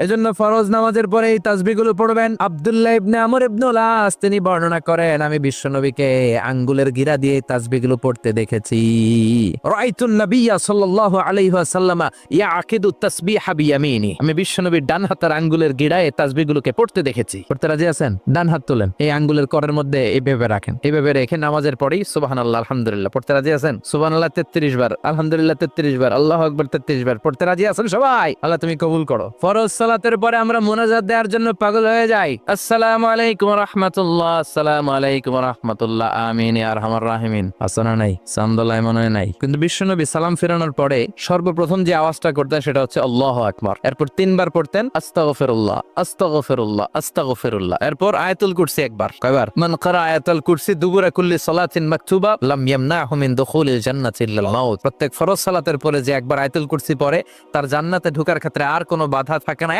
এজন্য ফরজ নামাজের পরে এই তাসবিহগুলো পড়বেন। আব্দুল্লাহ ইবনে আমর ইবনুল আস তিনি বর্ণনা করেন, আমি বিশ্বনবীকে আঙ্গুলের গিরা দিয়ে তাসবিহগুলো পড়তে দেখেছি। রাআইতুন নাবিয়্যা সাল্লাল্লাহু আলাইহি ওয়াসাল্লাম ইয়াকিদু তাসবিহা বিয়ামিনি, আমি বিশ্বনবীর ডান হাতের আঙ্গুলের গিরায় তাসবিহগুলোকে পড়তে দেখেছি। পড়তে রাজি আছেন? ডান হাত তোলেন, এই আঙ্গুলের করের মধ্যে এইভাবে রাখেন, এইভাবে রেখে নামাজের পরেই সুবহানাল্লাহ আলহামদুলিল্লাহ পড়তে রাজি আছেন? সুবহানাল্লাহ 33 বার, আলহামদুলিল্লাহ 33 বার, আল্লাহু আকবার 33 বার পড়তে রাজি আছেন সবাই? আল্লাহ তুমি কবুল করো। ফরজ সালাতের পরে আমরা মুনাজাত দেওয়ার জন্য পাগল হয়ে যাই। আসসালামু আলাইকুম ওয়া রাহমাতুল্লাহ, আসসালামু আলাইকুম ওয়া রাহমাতুল্লাহ, আমিন ইয়া আরহামার রাহিমিন। আসনা নাই, সামদুল্লাহ মনে নাই, কিন্তু বিশ্বনবী সালাম ফেরানোর পরে সর্বপ্রথম যে আওয়াজটা করতেন সেটা হচ্ছে আল্লাহু আকবার। এরপর 3 বার পড়তেন আস্তাগফিরুল্লাহ আস্তাগফিরুল্লাহ আস্তাগফিরুল্লাহ। এরপর আয়াতুল কুরসি একবার। কয়বার? মান ক্বারা আয়াতুল কুরসি দুবুরা কুল্লি সালাতিন মাকতুবা লাম ইয়ামনাহু মিন দুখুলিল জান্নাতি ইল্লাল মাউত। প্রত্যেক ফরজ সালাতের পরে যে একবার আয়াতুল কুরসি পড়ে তার জান্নাতে ঢোকার ক্ষেত্রে আর কোনো বাধা থাকে না।